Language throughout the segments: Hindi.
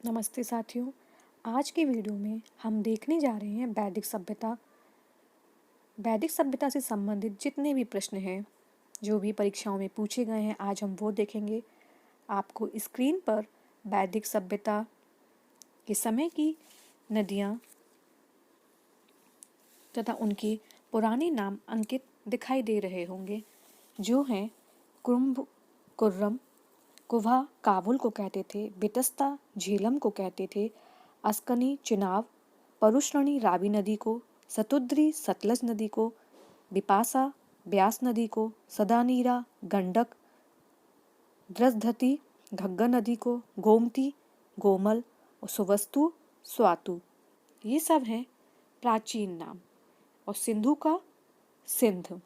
नमस्ते साथियों। आज की वीडियो में हम देखने जा रहे हैं वैदिक सभ्यता। वैदिक सभ्यता से संबंधित जितने भी प्रश्न हैं जो भी परीक्षाओं में पूछे गए हैं, आज हम वो देखेंगे। आपको स्क्रीन पर वैदिक सभ्यता के समय की नदियाँ तथा उनके पुराने नाम अंकित दिखाई दे रहे होंगे, जो हैं कुंभ, कुर्रम, कुभा काबुल को कहते थे, बितस्ता झेलम को कहते थे, अस्कनी चिनाब, परुश्रणी रावी नदी को, सतुद्री सतलज नदी को, बिपासा ब्यास नदी को, सदानीरा गंडक, द्रसधती घग्गर नदी को, गोमती गोमल और सुवस्तु स्वातु। ये सब हैं प्राचीन नाम। और सिंधु का सिंध।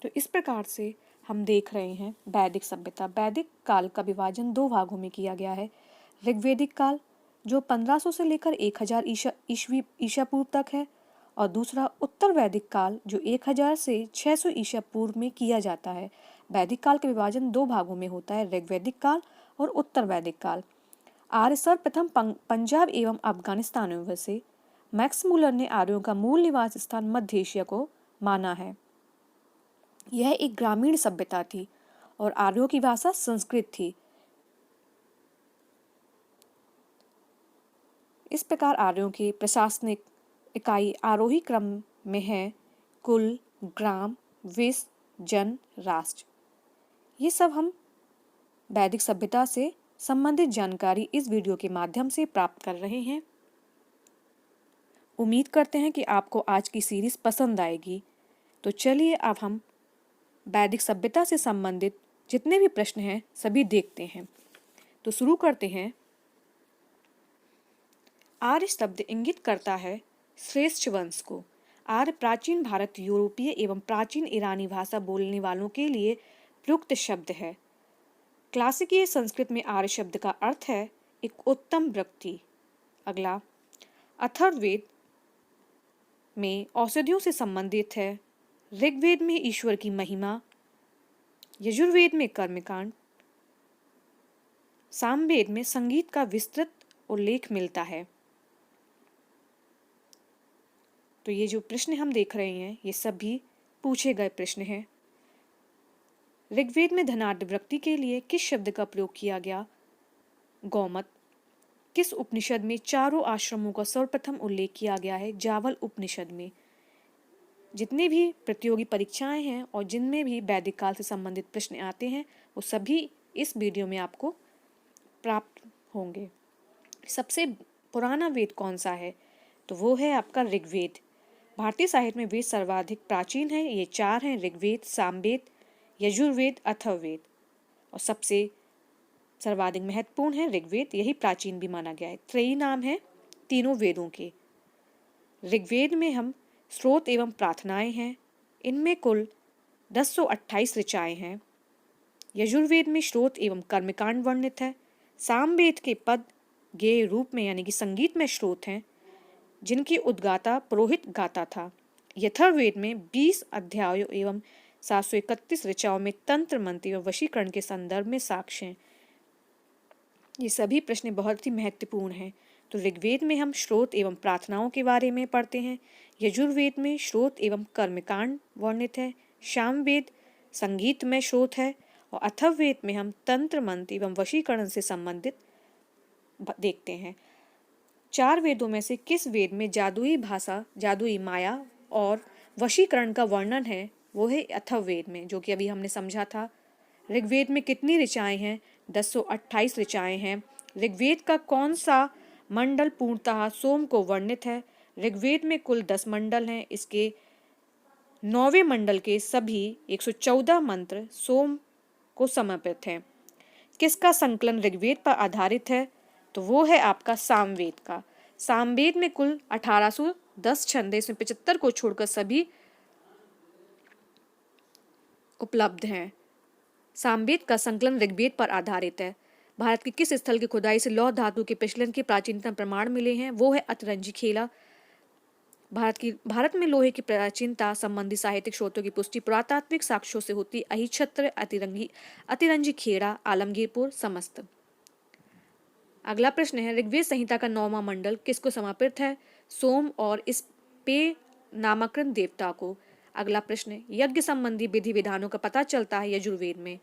तो इस प्रकार से हम देख रहे हैं वैदिक सभ्यता। वैदिक काल का विभाजन दो भागों में किया गया है। ऋग्वेदिक काल जो 1500 से लेकर 1000 ईसा पूर्व तक है, और दूसरा उत्तर वैदिक काल जो 1000 से 600 ईसा पूर्व में किया जाता है। वैदिक काल का विभाजन दो भागों में होता है, ऋग्वेदिक काल और उत्तर वैदिक काल। आर्य सर्वप्रथम पंजाब एवं अफगानिस्तान में बसे। मैक्स मूलर ने आर्यों का मूल निवास स्थान मध्य एशिया को माना है। यह एक ग्रामीण सभ्यता थी और आर्यों की भाषा संस्कृत थी। इस प्रकार आर्यों की प्रशासनिक इकाई आरोही क्रम में है: कुल, ग्राम, विस, जन, राष्ट्र। ये सब हम वैदिक सभ्यता से संबंधित जानकारी इस वीडियो के माध्यम से प्राप्त कर रहे हैं। उम्मीद करते हैं कि आपको आज की सीरीज पसंद आएगी। तो चलिए अब हम वैदिक सभ्यता से संबंधित जितने भी प्रश्न हैं सभी देखते हैं। तो शुरू करते हैं। आर्य शब्द इंगित करता है श्रेष्ठ वंश को। आर्य प्राचीन भारत, यूरोपीय एवं प्राचीन ईरानी भाषा बोलने वालों के लिए प्रयुक्त शब्द है। क्लासिकीय संस्कृत में आर्य शब्द का अर्थ है एक उत्तम व्यक्ति। अगला, अथर्ववेद में औषधियों से संबंधित है। ऋग्वेद में ईश्वर की महिमा, यजुर्वेद में कर्मकांड, सामवेद में संगीत का विस्तृत उल्लेख मिलता है। तो ये जो प्रश्न हम देख रहे हैं ये सभी पूछे गए प्रश्न हैं। ऋग्वेद में धनाढ्य व्यक्ति के लिए किस शब्द का प्रयोग किया गया? गौमत। किस उपनिषद में चारों आश्रमों का सर्वप्रथम उल्लेख किया गया है? जावल उपनिषद में। जितने भी प्रतियोगी परीक्षाएं हैं और जिनमें भी वैदिक काल से संबंधित प्रश्न आते हैं वो सभी इस वीडियो में आपको प्राप्त होंगे। सबसे पुराना वेद कौन सा है? तो वो है आपका ऋग्वेद। भारतीय साहित्य में वेद सर्वाधिक प्राचीन है। ये चार हैं: ऋग्वेद, सामवेद, यजुर्वेद, अथर्ववेद। और सबसे सर्वाधिक महत्वपूर्ण है ऋग्वेद, यही प्राचीन भी माना गया है। त्रयी नाम है तीनों वेदों के। ऋग्वेद में हम स्रोत एवं प्रार्थनाएं हैं, इनमें कुल 1028 ऋचाएं हैं। यजुर्वेद में स्रोत एवं कर्मकांड वर्णित है। सामवेद के पद गेय रूप में यानी कि संगीत में स्रोत हैं, जिनकी उद्गाता पुरोहित गाता था। यथर्वेद में 20 अध्यायों एवं 731 ऋचाओं में तंत्र मंत्र एवं वशीकरण के संदर्भ में साक्ष्य हैं। ये सभी प्रश्न बहुत ही महत्वपूर्ण हैं। तो ऋग्वेद में हम स्रोत एवं प्रार्थनाओं के बारे में पढ़ते हैं। यजुर्वेद में स्रोत एवं कर्मकांड वर्णित है। सामवेद संगीत में स्रोत है। और अथर्ववेद में हम तंत्र मंत्र एवं वशीकरण से संबंधित देखते हैं। चार वेदों में से किस वेद में जादुई भाषा, जादुई माया और वशीकरण का वर्णन है? वो है अथर्ववेद में, जो कि अभी हमने समझा था। ऋग्वेद में कितनी ऋचाएं हैं? 1028 ऋचाएं हैं। ऋग्वेद का कौन सा मंडल पूर्णतः सोम को वर्णित है? ऋग्वेद में कुल 10 मंडल हैं। इसके 9वें मंडल के सभी 114 मंत्र सोम को समर्पित हैं। किसका संकलन ऋग्वेद पर आधारित है? तो वो है आपका सामवेद का। सामवेद में कुल 1810 छंद, इसमें 75 को छोड़कर सभी उपलब्ध हैं। सामवेद का संकलन ऋग्वेद पर आधारित है। भारत के किस स्थल की खुदाई से लौह धातु के प्रचलन के प्राचीनतम प्रमाण मिले हैं? वो है अतरंजी खेला। भारत में लोहे की प्राचीनता संबंधी साहित्यिक स्रोतों की पुष्टि पुरातात्विक साक्ष्यों से होती। अहिछत्र, अतिरंजी खेड़ा, आलमगीरपुर, समस्त। अगला प्रश्न है, ऋग्वेद संहिता का 9वां मंडल किसको समर्पित है? सोम और इस पे नामकरण देवता को। अगला प्रश्न, यज्ञ संबंधी विधि विधानों का पता चलता है यजुर्वेद में।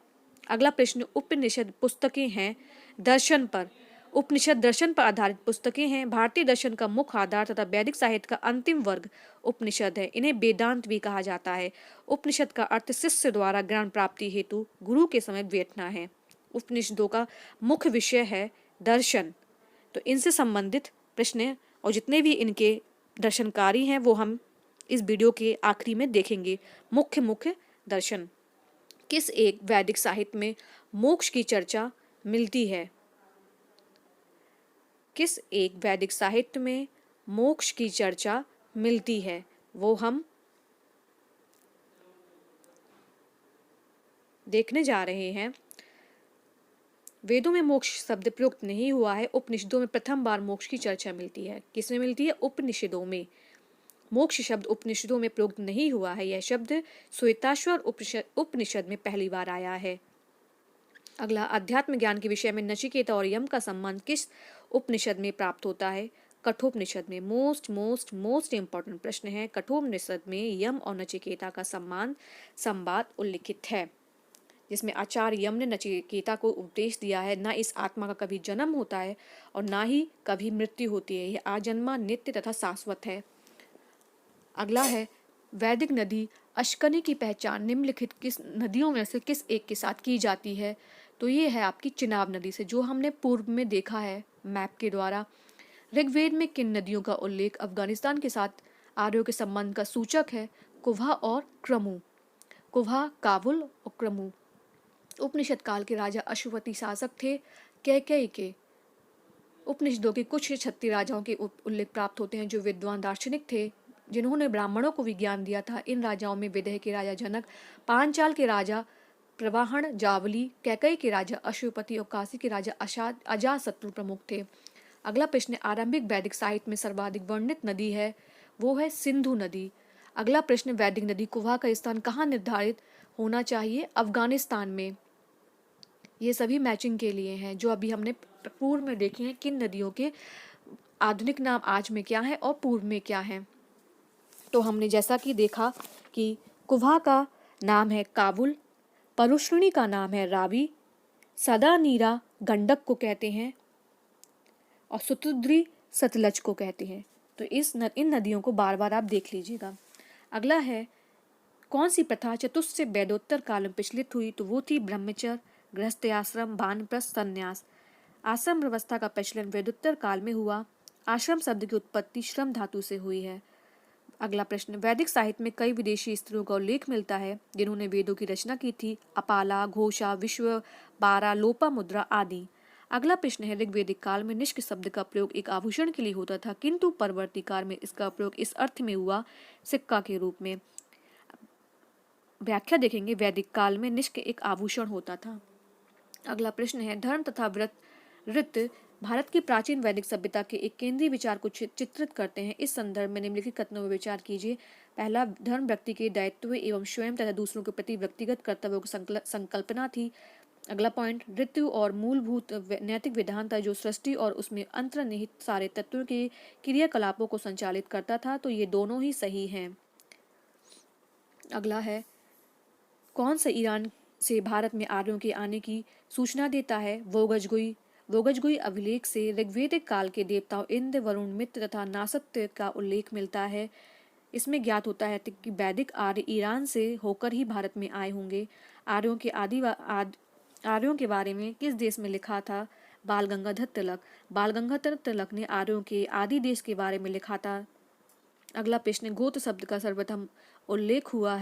अगला प्रश्न, उपनिषद पुस्तकें हैं दर्शन पर। उपनिषद दर्शन पर आधारित पुस्तकें हैं। भारतीय दर्शन का मुख्य आधार तथा वैदिक साहित्य का अंतिम वर्ग उपनिषद है। इन्हें वेदांत भी कहा जाता है। उपनिषद का अर्थ शिष्य द्वारा ज्ञान प्राप्ति हेतु गुरु के समय बैठना है। उपनिषदों का मुख्य विषय है दर्शन। तो इनसे संबंधित प्रश्न और जितने भी इनके दर्शनकारी हैं वो हम इस वीडियो के आखिरी में देखेंगे। मुख्य दर्शन। किस एक वैदिक साहित्य में मोक्ष की चर्चा मिलती है? किस एक वैदिक साहित्य में मोक्ष की चर्चा मिलती है वो हम देखने जा रहे हैं। वेदों में मोक्ष शब्द प्रयुक्त नहीं हुआ है। उपनिषदों में प्रथम बार मोक्ष की चर्चा मिलती है। किसमें मिलती है? उपनिषदों में। मोक्ष शब्द उपनिषदों में प्रयुक्त नहीं हुआ है। यह शब्द श्वेताश्वर उपनिषद में पहली बार आया है। अगला, अध्यात्म ज्ञान के विषय में नचिकेता और यम का संबंध किस उपनिषद में प्राप्त होता है? कठोपनिषद में। मोस्ट इंपॉर्टेंट प्रश्न है। कठोपनिषद में यम और नचिकेता का संवाद उल्लिखित है, जिसमें आचार्य यम ने नचिकेता को उपदेश दिया है, ना इस आत्मा का कभी जन्म होता है और ना ही कभी मृत्यु होती है। यह आजन्मा, नित्य तथा शाश्वत है। अगला है, वैदिक नदी अश्कनी की पहचान निम्नलिखित किस नदियों में से किस एक के साथ की जाती है? तो ये है आपकी चिनाब नदी से, जो हमने पूर्व में देखा है मैप के द्वारा। ऋग्वेद में किन नदियों का उल्लेख अफगानिस्तान के साथ आर्यों के संबंध का सूचक है? कुभा और क्रमु। कुभा, काबुल और क्रमु। उपनिषद काल के राजा अश्वपति शासक थे कैकेयी के। उपनिषदों के कुछ 36 राजाओं के उल्लेख प्राप्त होते हैं जो विद्वान दार्शनिक थे, जिन्होंने ब्राह्मणों को विज्ञान दिया था। इन राजाओं में विदेह के राजा जनक, पांचाल के राजा प्रवाहन, जावली, कैकेयी के राजा अश्वपति और काशी के राजा अजातशत्रु प्रमुख थे। अगला प्रश्न, आरंभिक वैदिक साहित्य में सर्वाधिक वर्णित नदी है, वो है सिंधु नदी। अगला प्रश्न, वैदिक नदी कुभा का स्थान कहाँ निर्धारित होना चाहिए? अफगानिस्तान में। ये सभी मैचिंग के लिए हैं जो अभी हमने पूर्व में देखे हैं। किन नदियों के आधुनिक नाम आज में क्या है और पूर्व में क्या है? तो हमने जैसा कि देखा कि कुभा का नाम है काबुल, परुष्णी का नाम है रावी, सदा नीरा गंडक को कहते हैं और सुतुद्री सतलज को कहते हैं। तो इन नदियों को बार बार आप देख लीजिएगा। अगला है, कौन सी प्रथा चतुष्ट वैदोत्तर काल में प्रचलित हुई? तो वो थी ब्रह्मचर्य, गृहस्थ आश्रम, वानप्रस्थ, संन्यास। आश्रम व्यवस्था का प्रचलन वेदोत्तर काल में हुआ। आश्रम शब्द की उत्पत्ति श्रम धातु से हुई है। अगला प्रश्न, वैदिक साहित्य में कई विदेशी स्त्रियों का उल्लेख मिलता है जिन्होंने वेदों की रचना की थी। अपाला, घोषा, विश्व, बारा, लोपामुद्रा आदि। अगला प्रश्न है, ऋग्वेदिक काल में निष्क शब्द का प्रयोग एक आभूषण के लिए होता था, किंतु परवर्ती काल में इसका प्रयोग इस अर्थ में हुआ सिक्का के रूप में। व्याख्या देखेंगे, वैदिक काल में निष्क एक आभूषण होता था। अगला प्रश्न है, धर्म तथा वृत्त भारत की प्राचीन वैदिक सभ्यता के एक केंद्रीय विचार को चित्रित करते हैं। इस संदर्भ में निम्नलिखित कथनों पर विचार कीजिए। पहला, धर्म व्यक्ति के दायित्व एवं स्वयं तथा दूसरों के प्रति व्यक्तिगत कर्तव्यों की संकल्पना थी। अगला पॉइंट, ऋतु और मूलभूत नैतिक विधान था जो सृष्टि और उसमें अंतर्निहित सारे तत्वों के क्रियाकलापों को संचालित करता था। तो ये दोनों ही सही हैं। अगला है, कौन सा ईरान से भारत में आर्यों के आने की सूचना देता है? वोगजगुई अभिलेख से ऋग्वेदिक काल के देवताओं इंद्र, वरुण, मित्र तथा नासत्य का उल्लेख मिलता है। इसमें ज्ञात होता है कि वैदिक आर्य ईरान से होकर ही भारत में आए होंगे। आर्यों के बारे में किस देश में लिखा था? बाल गंगाधर तिलक ने आर्यों के आदि देश के बारे में लिखा था। अगला प्रश्न, गोत्र शब्द का सर्वप्रथम उल्लेख हुआ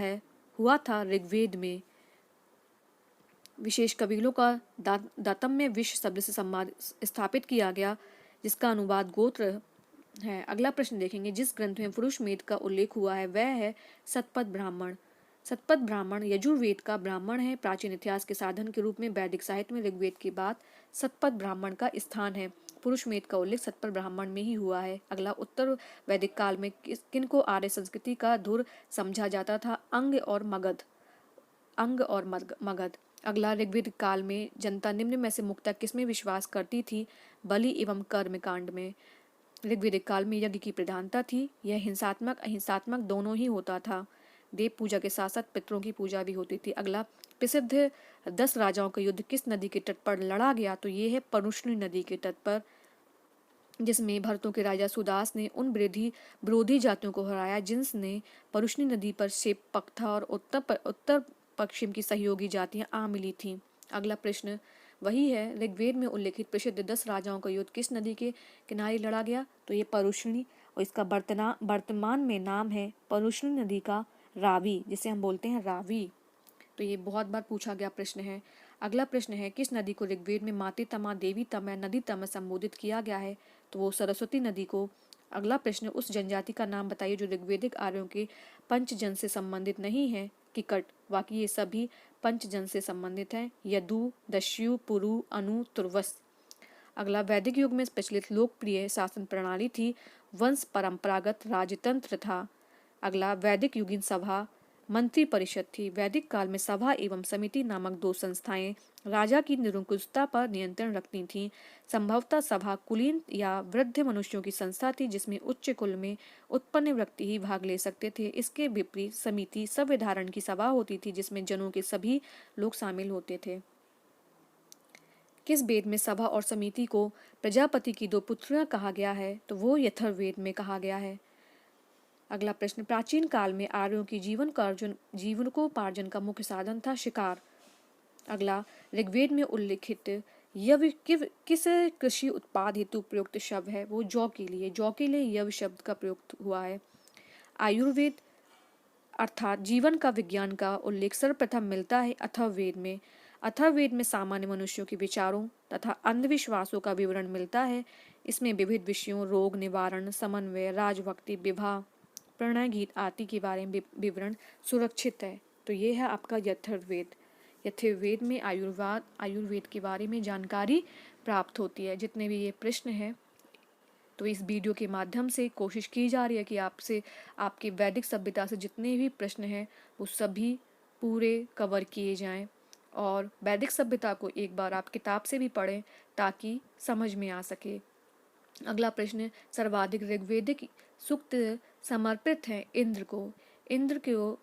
था ऋग्वेद में। विशेष कबीलों का दातम्य विश्व शब्द से स्थापित किया गया, जिसका अनुवाद गोत्र है। अगला प्रश्न देखेंगे, जिस ग्रंथ में पुरुष मेद का उल्लेख हुआ है वह है सतपथ ब्राह्मण। सतपथ ब्राह्मण यजुर्वेद का ब्राह्मण है। प्राचीन इतिहास के साधन के रूप में वैदिक साहित्य में ऋग्वेद के बाद सतपथ ब्राह्मण का स्थान है। पुरुष मेद का उल्लेख सतपथ ब्राह्मण में ही हुआ है। अगला, उत्तर वैदिक काल में किनको आर्य संस्कृति का धुर समझा जाता था? अंग और मगध। अगला, ऋग्वेद काल में जनता निम्न में से मुख्यतः किसमें विश्वास करती थी? बलि एवं कर्म कांड में। ऋग्वेदिक काल में यज्ञ की प्रधानता थी। यह हिंसात्मक अहिंसात्मक दोनों ही होता था। देव पूजा के साथ साथ पितरों की पूजा भी होती थी। अगला, प्रसिद्ध 10 राजाओं का युद्ध किस नदी के तट पर लड़ा गया? तो ये है परुष्णी नदी के तट पर, जिसमें भरतों के राजा सुदास ने उन विरोधी जातियों को हराया जिनसे परुष्णी नदी पर शेप पक्था और उत्तर पश्चिम की सहयोगी जातियां आ मिली थीं। अगला प्रश्न वही है, ऋग्वेद में उल्लेखित प्रसिद्ध 10 राजाओं का युद्ध किस नदी के किनारे लड़ा गया? तो ये परुष्णी, और इसका वर्तमान में नाम है परुष्णी नदी का रावी, जिसे हम बोलते हैं रावी। तो ये बहुत बार पूछा गया प्रश्न है। अगला प्रश्न है, किस नदी को ऋग्वेद में माते तमा, देवी तमा, नदी तमा संबोधित किया गया है? तो वो सरस्वती नदी को। अगला प्रश्न, उस जनजाति का नाम बताइए जो ऋग्वेदिक आर्यों के पंचजन से संबंधित नहीं है। किकट, बाकी ये सभी पंचजन से संबंधित हैं। यदु, दस्यु, पुरु, अनु, तुर्वस। अगला, वैदिक युग में प्रचलित लोकप्रिय शासन प्रणाली थी वंश परंपरागत राजतंत्र था। अगला, वैदिक युगीन सभा मंत्री परिषद थी। वैदिक काल में सभा एवं समिति नामक 2 संस्थाएं राजा की निरंकुशता पर नियंत्रण रखती थीं। संभवतः सभा कुलीन या वृद्ध मनुष्यों की संस्था थी जिसमें उच्च कुल में उत्पन्न व्यक्ति ही भाग ले सकते थे। इसके विपरीत समिति संविधारण की सभा होती थी जिसमें जनों के सभी लोग शामिल होते थे। किस वेद में सभा और समिति को प्रजापति की 2 पुत्रियां कहा गया है? तो वो यथर्वेद में कहा गया है। अगला प्रश्न, प्राचीन काल में आर्यों की जीवनोपार्जन का मुख्य साधन था शिकार। अगला, ऋग्वेद में उल्लिखित यव किस कृषि उत्पाद हेतु प्रयुक्त शब्द है? वो जौ के लिए यव शब्द का प्रयुक्त हुआ है। आयुर्वेद अर्थात जीवन का विज्ञान का उल्लेख सर्वप्रथम मिलता है अथर्ववेद में। अथर्ववेद में सामान्य मनुष्यों के विचारों तथा अंधविश्वासों का विवरण मिलता है। इसमें विविध विषयों, रोग निवारण, समन्वय, राजभक्ति, विवाह, प्रणय गीत आदि के बारे में विवरण सुरक्षित है। तो ये है आपका यथर्ववेद। यथर्ववेद में आयुर्वेद के बारे में जानकारी प्राप्त होती है। जितने भी ये प्रश्न हैं, तो इस वीडियो के माध्यम से कोशिश की जा रही है कि आपसे आपके वैदिक सभ्यता से जितने भी प्रश्न हैं वो सभी पूरे कवर किए जाएं, और वैदिक सभ्यता को एक बार आप किताब से भी पढ़ें ताकि समझ में आ सके। अगला प्रश्न, सर्वाधिक ऋग्वेदिक सूक्त समर्पित है इंद्र को। इंद्र को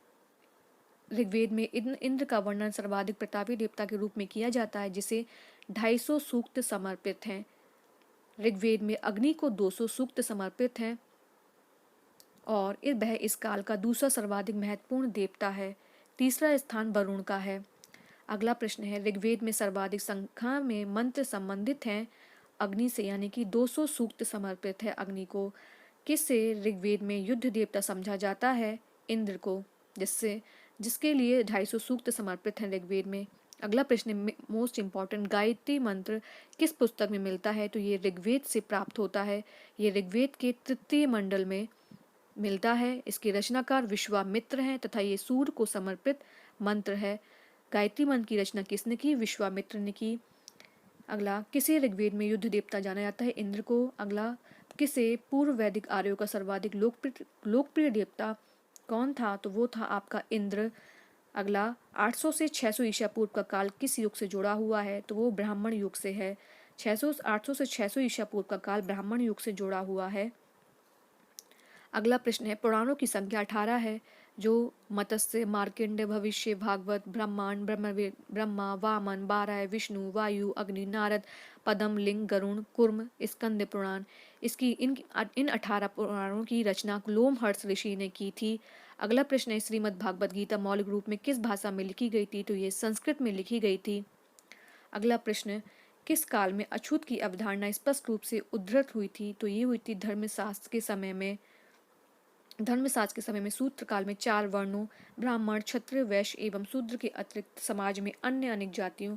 ऋग्वेद में इंद्र का वर्णन सर्वाधिक प्रतापी देवता के रूप में किया जाता है जिसे 250 सूक्त समर्पित हैं। ऋग्वेद में अग्नि को 200 सूक्त समर्पित हैं और वह इस काल का दूसरा सर्वाधिक महत्वपूर्ण देवता है। तीसरा स्थान वरुण का है। अगला प्रश्न है, ऋग्वेद में सर्वाधिक संख्या में मंत्र संबंधित हैं अग्नि से, यानी कि 200 सूक्त समर्पित है अग्नि को। किससे ऋग्वेद में युद्ध देवता समझा जाता है? इंद्र को, जिसके लिए 250 सूक्त समर्पित हैं ऋग्वेद में। अगला प्रश्न, मोस्ट इंपॉर्टेंट, गायत्री मंत्र किस पुस्तक में मिलता है? तो ये ऋग्वेद से प्राप्त होता है। ये ऋग्वेद के तृतीय मंडल में मिलता है। इसके रचनाकार विश्वामित्र हैं तथा ये सूर्य को समर्पित मंत्र है। गायत्री मंत्र की रचना किसने की? विश्वामित्र ने की। अगला, किसे ऋग्वेद में युद्ध देवता जाना जाता है? इंद्र को। अगला, किसे पूर्व वैदिक आर्यों का सर्वाधिक लोकप्रिय देवता कौन था? तो वो था आपका इंद्र। अगला, 800 से 600 ईसा पूर्व का काल किस युग से जुड़ा हुआ है? तो वो ब्राह्मण युग से है। 800 से 600 ईसा पूर्व का काल ब्राह्मण युग से जुड़ा हुआ है। अगला प्रश्न है, पुराणों की संख्या 18 है जो मत्स्य, मार्कंडेय, भविष्य, भागवत, ब्रह्मांड, ब्रह्मा, वामन, बारह, विष्णु, वायु, अग्नि, नारद, पद्म, लिंग, गरुण, कुर्म, स्कंद पुराण। इन 18 पुराणों की रचना लोमहर्ष ऋषि ने की थी। अगला प्रश्न है, श्रीमद् भागवत गीता मौलिक रूप में किस भाषा में लिखी गई थी? तो ये संस्कृत में लिखी गई थी। अगला प्रश्न, किस काल में अछूत की अवधारणा स्पष्ट रूप से उद्धृत हुई थी? तो ये हुई थी धर्मशास्त्र के समय में। धर्मशास्त्र के समय में सूत्र काल में 4 वर्णों ब्राह्मण, क्षत्रिय, वैश्य एवं शूद्र के अतिरिक्त समाज में अन्य अनेक जातियों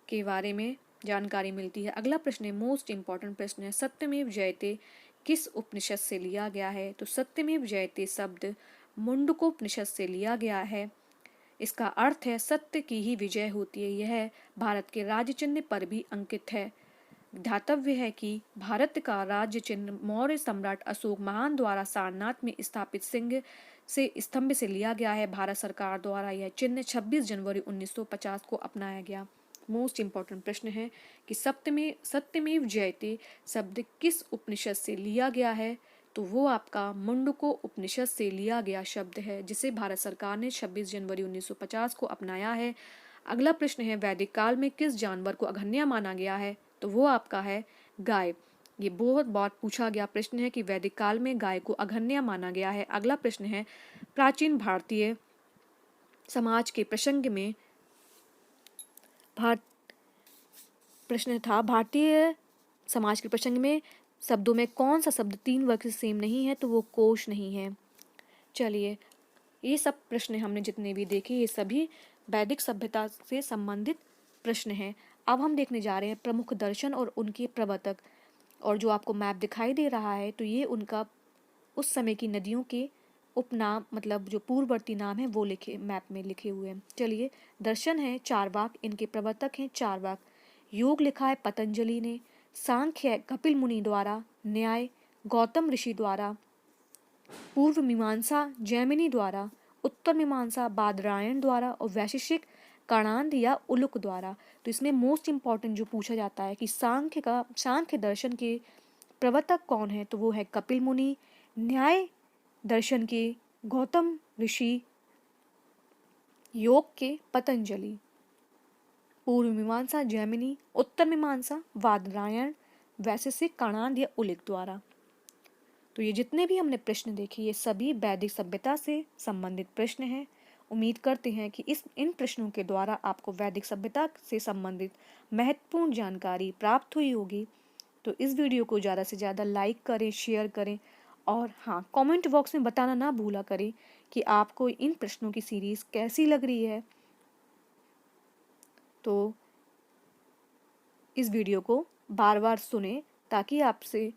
के बारे में जानकारी मिलती है। अगला प्रश्न है, मोस्ट इंपॉर्टेंट प्रश्न है, सत्यमेव जयते किस उपनिषद से लिया गया है? तो सत्यमेव जयते शब्द मुंडकोपनिषद से लिया गया है। इसका अर्थ है सत्य की ही विजय होती है। यह भारत के राजचिन्ह पर भी अंकित है। ध्यातव्य है कि भारत का राज्य चिन्ह मौर्य सम्राट अशोक महान द्वारा सारनाथ में स्थापित सिंह से स्तंभ से लिया गया है। भारत सरकार द्वारा यह चिन्ह 26 जनवरी 1950 को अपनाया गया। मोस्ट इंपॉर्टेंट प्रश्न है कि सत्यमेव जयते शब्द किस उपनिषद से लिया गया है, तो वो आपका मुंडको उपनिषद से लिया गया शब्द है, जिसे भारत सरकार ने 26 जनवरी 1950 को अपनाया है। अगला प्रश्न है वैदिक काल में किस जानवर को अघन्य माना गया है, तो वो आपका है गाय। ये बहुत बार पूछा गया प्रश्न है कि वैदिक काल में गाय को अघन्य माना गया है। अगला प्रश्न है प्राचीन भारतीय समाज के प्रसंग में भारतीय समाज के प्रसंग में शब्दों में कौन सा शब्द 3 वर्ग से सेम नहीं है, तो वो कोश नहीं है। चलिए, ये सब प्रश्न हमने जितने भी देखे ये सभी वैदिक सभ्यता से संबंधित प्रश्न हैं। अब हम देखने जा रहे हैं प्रमुख दर्शन और उनके प्रवर्तक। और जो आपको मैप दिखाई दे रहा है, तो ये उनका उस समय की नदियों के उपनाम, मतलब जो पूर्ववर्ती नाम है वो लिखे मैप में लिखे हुए हैं। चलिए, दर्शन है चारवाक, इनके प्रवर्तक हैं चारवाक। योग लिखा है पतंजलि ने। सांख्य है कपिल मुनि द्वारा। न्याय गौतम ऋषि द्वारा। पूर्व मीमांसा जैमिनी द्वारा। उत्तर मीमांसा बादरायण द्वारा। और वैशेषिक कणाद या उलुक द्वारा। तो इसमें मोस्ट इंपॉर्टेंट जो पूछा जाता है कि सांख्य दर्शन के प्रवर्तक कौन है, तो वो है कपिल मुनि। न्याय दर्शन के गौतम ऋषि। योग के पतंजलि। पूर्व मीमांसा जैमिनी। उत्तर मीमांसा बादरायण। वैशेषिक कणाद या उलिक द्वारा। तो ये जितने भी हमने प्रश्न देखे ये सभी वैदिक सभ्यता से संबंधित प्रश्न हैं। उम्मीद करते हैं कि इन प्रश्नों के द्वारा आपको वैदिक सभ्यता से संबंधित महत्वपूर्ण जानकारी प्राप्त हुई होगी। तो इस वीडियो को ज़्यादा से ज़्यादा लाइक करें, शेयर करें, और हाँ, कमेंट बॉक्स में बताना ना भूला करें कि आपको इन प्रश्नों की सीरीज़ कैसी लग रही है। तो इस वीडियो को बार बार सुने ताकि आपसे